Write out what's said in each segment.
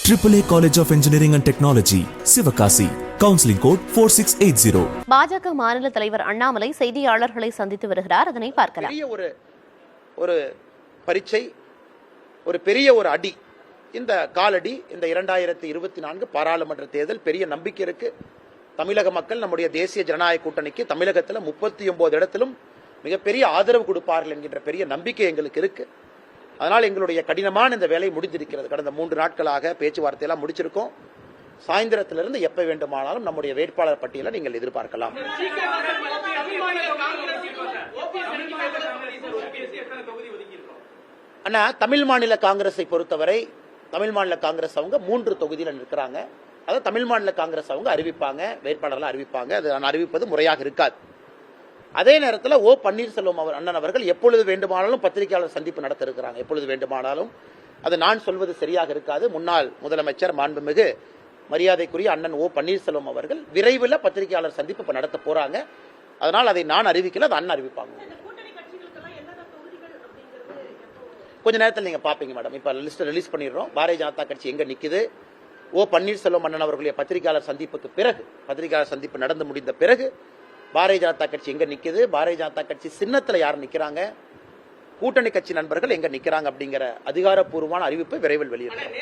AAA College of Engineering and Technology, Sivakasi. Counseling code 4680. பாஜக மாநில தலைவர் அண்ணாமலை செய்தியாளர்களை சந்தித்து வருகிறார். அதனை பார்க்கலாம். ஒரு பரீட்சை, ஒரு பெரிய ஒரு அடி, இந்த காலடி, இந்த 2024 பாராளுமன்ற தேர்தல் பெரிய நம்பிக்கை இருக்கு. தமிழக மக்கள் நம்முடைய தேசிய ஜனநாயக கூட்டணிக்கு தமிழகத்தில் 39 இடத்திலும் மிகப்பெரிய ஆதரவு கொடுப்பார்கள் என்கின்ற பெரிய நம்பிக்கை எங்களுக்கு இருக்கு. அதனால் எங்களுடைய கடினமான இந்த வேலை முடிந்திருக்கிறது. கடந்த 3 நாட்களாக பேச்சுவார்த்தையெல்லாம் முடிச்சிருக்கோம். சாயந்தரத்திலிருந்து எப்ப வேண்டுமானாலும் நம்முடைய வேட்பாளர் பட்டியலை நீங்கள் எதிர்பார்க்கலாம். ஆனா தமிழ் மாநில காங்கிரஸை பொறுத்தவரை, தமிழ் மாநில காங்கிரஸ் அவங்க 3 தொகுதியில் நிற்கிறாங்க. அதை தமிழ் மாநில காங்கிரஸ் அவங்க அறிவிப்பாங்க, வேட்பாளர்கள் அறிவிப்பாங்க. அது நான் அறிவிப்பது முறையாக இருக்காது. அதே நேரத்தில் ஓ பன்னீர்செல்வம் அண்ணன் அவர்கள் எப்பொழுது வேண்டுமானாலும் பத்திரிகையாளர் சந்திப்பு நடத்த இருக்கிறாங்க. எப்பொழுது வேண்டுமானாலும். அது நான் சொல்வது சரியாக இருக்காது. முன்னாள் முதலமைச்சர் மாண்புமிகு மரியாதைக்குரிய அண்ணன் ஓ பன்னீர்செல்வம் அவர்கள் விரைவில் பத்திரிகையாளர் சந்திப்பு நடத்த போறாங்க. அதனால் அதை நான் அறிவிக்கல, அது அண்ணன் அறிவிப்பாங்க. கொஞ்ச நேரத்தில் நீங்க பாப்பீங்க மேடம். இப்ப லிஸ்ட் ரிலீஸ் பண்ணிடுறோம். பாரதிய ஜனதா கட்சி எங்க நிக்குது, ஓ பன்னீர்செல்வம் அண்ணன் அவர்களுடைய பத்திரிகையாளர் சந்திப்புக்கு பிறகு, பத்திரிகையாளர் சந்திப்பு நடந்து முடிந்த பிறகு பாரதிய ஜனதா கட்சி எங்க நிக்குது, பாரதிய ஜனதா கட்சி சின்னத்துல யார் நிக்கிறாங்க, கூட்டணி கட்சி நண்பர்கள் எங்க நிக்கிறாங்க அப்படிங்கிற அதிகாரப்பூர்வமான அறிவிப்பை விரைவில் வெளியிடுறோம்.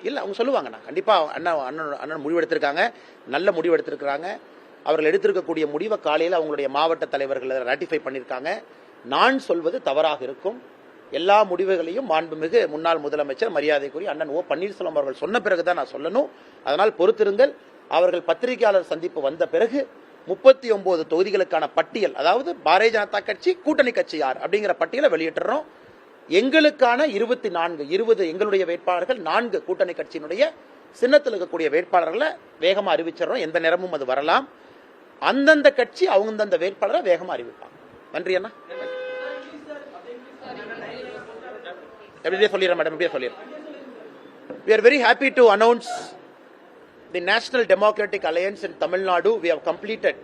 இல்ல அவங்க சொல்லுவாங்க. கண்டிப்பா அண்ணன் முடிவெடுத்திருக்காங்க, நல்ல முடிவெடுத்திருக்காங்க. அவர்கள் எடுத்திருக்கக்கூடிய முடிவை காலையில் அவங்களுடைய மாவட்ட தலைவர்கள் ராட்டிஃபை பண்ணியிருக்காங்க. நான் சொல்வது தவறாக இருக்கும். எல்லா முடிவுகளையும் மாண்புமிகு முன்னாள் முதலமைச்சர் மரியாதைக்குரிய அண்ணன் ஓ பன்னீர்செல்வம் அவர்கள் சொன்ன பிறகுதான் நான் சொல்லணும். அதனால் பொறுத்திருங்கள். அவர்கள் பத்திரிகையாளர் சந்திப்பு வந்த பிறகு 39 தொகுதிகளுக்கான பட்டியல், அதாவது பாரதிய ஜனதா கட்சி கூட்டணி கட்சி யார் அப்படிங்கிற பட்டியலை வெளியிட்டுறோம். எங்களுக்கான 20 எங்களுடைய வேட்பாளர்கள், 4 கூட்டணி கட்சியினுடைய சின்னத்தில் இருக்கக்கூடிய வேட்பாளர்களை வேகமா அறிவிச்சிடறோம். எந்த நேரமும் அது வரலாம். அந்தந்த கட்சி அந்தந்த வேட்பாளரை வேகமா அறிவிப்பாங்க. நன்றி அண்ணா. எப்படியே சொல்லிடுறேன் மேடம், எப்படியே சொல்லிடுறேன். We are very happy to announce the National Democratic Alliance in Tamil Nadu. We have completed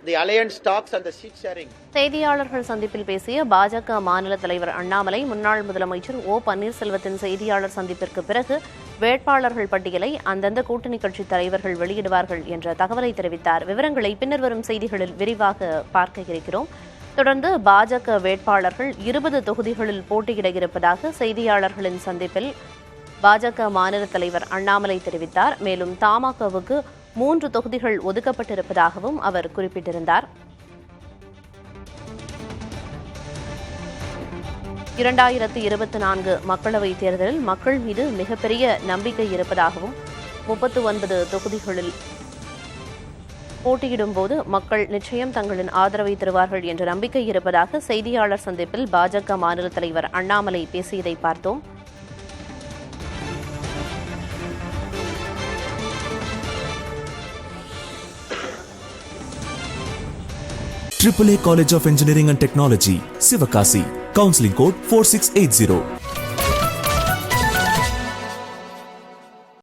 the alliance talks and the seat sharing. செய்தியாளர்கள் சந்திப்பில் பேசிய பாஜக மாநில தலைவர் அண்ணாமலை, முன்னாள் முதலமைச்சர் ஓ பன்னீர்செல்வத்தின் செய்தியாளர் சந்திப்பிற்கு பிறகு வேட்பாளர்கள் பட்டியலை அந்தந்த கூட்டணி கட்சி தலைவர்கள் வெளியிடுவார்கள் என்ற தகவலை தெரிவித்தார். விவரங்களை பின்னர் வரும் செய்திகளில் விரிவாக பார்க்க இருக்கிறோம். தொடர்ந்து பாஜக வேட்பாளர்கள் 20 தொகுதிகளில் போட்டியிட இருப்பதாக செய்தியாளர்களின் சந்திப்பில் பாஜக மாநில தலைவர் அண்ணாமலை தெரிவித்தார். மேலும் தமாகவுக்கு 3 தொகுதிகள் ஒதுக்கப்பட்டிருப்பதாகவும் அவர் குறிப்பிட்டிருந்தார். 2024 மக்களவைத் தேர்தலில் மக்கள் மீது மிகப்பெரிய நம்பிக்கை இருப்பதாகவும் 39 தொகுதிகளில் போட்டியிடும் போது மக்கள் நிச்சயம் தங்களின் ஆதரவை தருவார்கள் என்ற நம்பிக்கை இருப்பதாக செய்தியாளர் சந்திப்பில் பாஜக மாநில தலைவர் அண்ணாமலை பேசியதை பார்த்தோம். AAA College of Engineering and Technology, Sivakasi. Counseling code 4680.